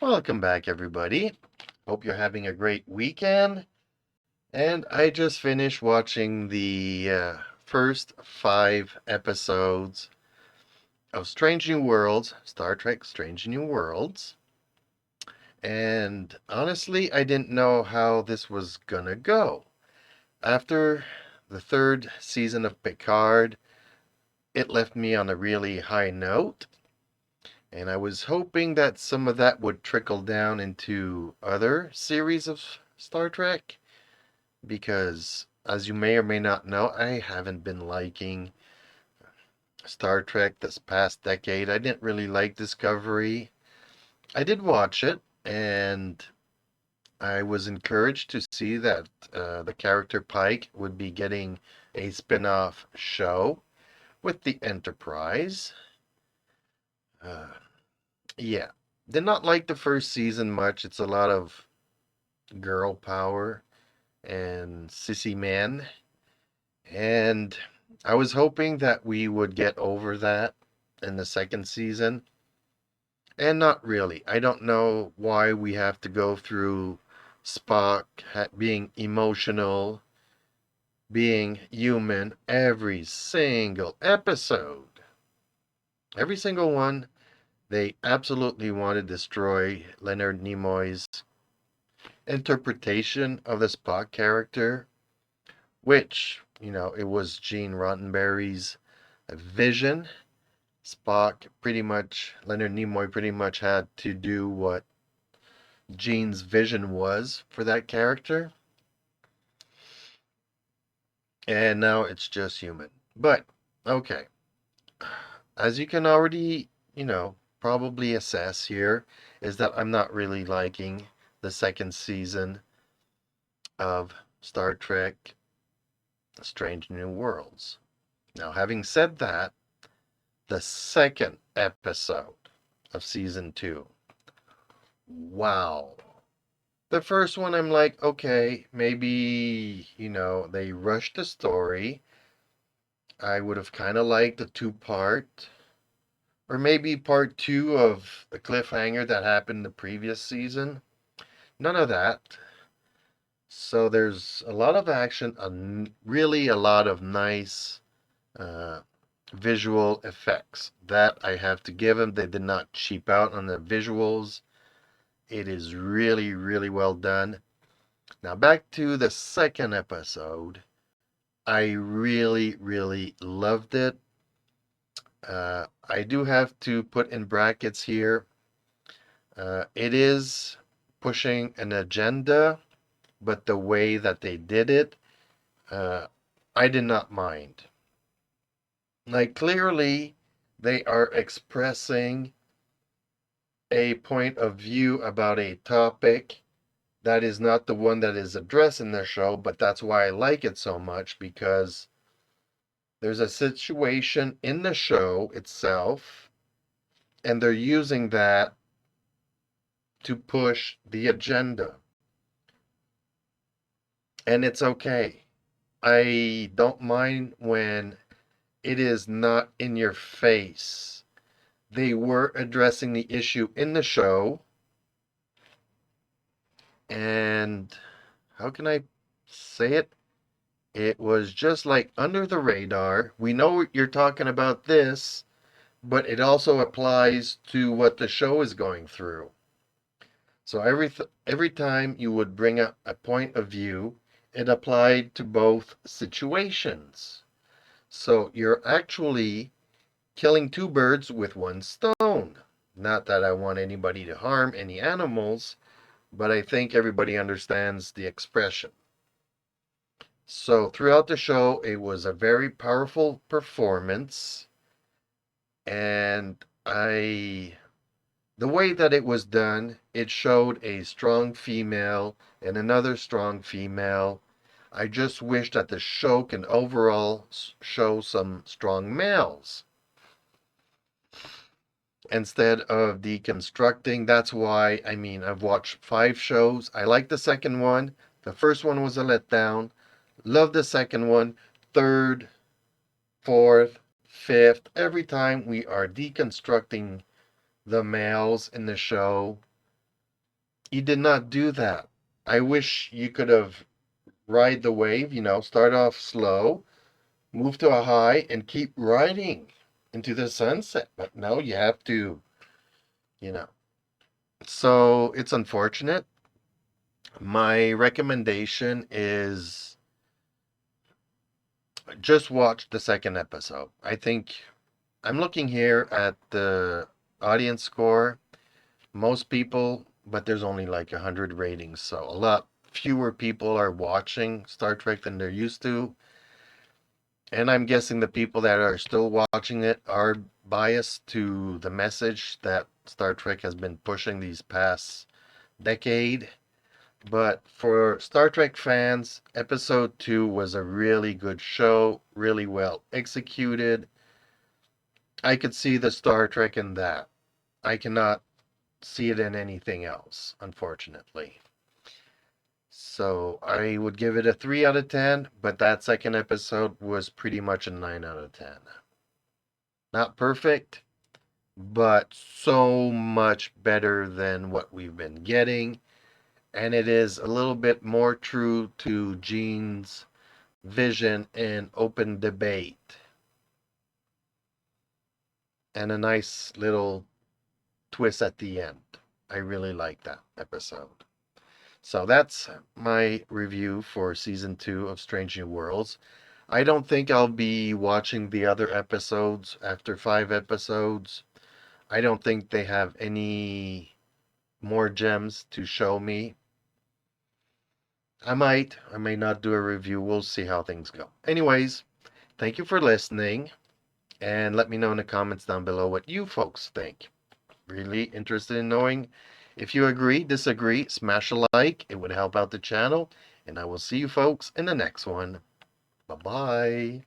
Welcome back, everybody. Hope you're having a great weekend. And I just finished watching the first 5 episodes of Strange New Worlds, Star Trek Strange New Worlds. And honestly, I didn't know how this was gonna go. After the third season of Picard, it left me on a really high note. And I was hoping that some of that would trickle down into other series of Star Trek. Because, as you may or may not know, I haven't been liking Star Trek this past decade. I didn't really like Discovery. I did watch it, and I was encouraged to see that the character Pike would be getting a spin off show with the Enterprise. Uh, yeah. Did not like the first season much. It's a lot of girl power and sissy men. And I was hoping that we would get over that in the second season. And not really. I don't know why we have to go through Spock being emotional, being human every single episode. Every single one, they absolutely want to destroy Leonard Nimoy's interpretation of the Spock character, which, it was Gene Roddenberry's vision. Leonard Nimoy pretty much had to do what Gene's vision was for that character. And now it's just human. But, okay. As you can already, probably assess here, is that I'm not really liking the second season of Star Trek Strange New Worlds. Now, having said that, the second episode of season 2. Wow. The first one, I'm like, okay, maybe, they rushed the story. I would have kind of liked a 2-part, or maybe part 2 of the cliffhanger that happened the previous season. None of that. So there's a lot of action, really a lot of nice uh, visual effects. That I have to give them. They did not cheap out on the visuals. It is really, really well done. Now back to the second episode. I really, really loved it. I do have to put in brackets here. It is pushing an agenda, but the way that they did it, uh, I did not mind. Like, clearly, they are expressing a point of view about a topic that is not the one that is addressed in the show, but that's why I like it so much, because there's a situation in the show itself, and they're using that to push the agenda. And it's okay. I don't mind when it is not in your face. They were addressing the issue in the show, and how can I say it? It was just like under the radar. We know you're talking about this, but it also applies to what the show is going through. So every time you would bring up a point of view, it applied to both situations. So you're actually killing two birds with one stone. Not that I want anybody to harm any animals, but I think everybody understands the expression. So throughout the show, it was a very powerful performance, and the way that it was done, it showed a strong female and another strong female. I just wish that the show can overall show some strong males instead of deconstructing. That's why, I've watched 5 shows. I like the second one. The first one was a letdown. Love the second one. Third, fourth, fifth. Every time we are deconstructing the males in the show, You did not do that. I wish you could have ride the wave, start off slow, move to a high, and keep riding into the sunset. But no, you have to, you know. So it's unfortunate. My recommendation is just watch the second episode. I think I'm looking here at the audience score. Most people, but there's only like 100 ratings, so a lot fewer people are watching Star Trek than they're used to. And I'm guessing the people that are still watching it are biased to the message that Star Trek has been pushing these past decade. But for Star Trek fans, episode 2 was a really good show, really well executed. I could see the Star Trek in that. I cannot see it in anything else, unfortunately. So I would give it a 3 out of 10, but that second episode was pretty much a 9 out of 10. Not perfect, but so much better than what we've been getting. And it is a little bit more true to Gene's vision and open debate. And a nice little twist at the end. I really like that episode. So that's my review for season 2 of Strange New Worlds. I don't think I'll be watching the other episodes after 5 episodes. I don't think they have any more gems to show me. I may not do a review. We'll see how things go. Anyways, thank you for listening, and let me know in the comments down below what you folks think. Really interested in knowing if you agree, disagree, smash a like. It would help out the channel, and I will see you folks in the next one. Bye-bye.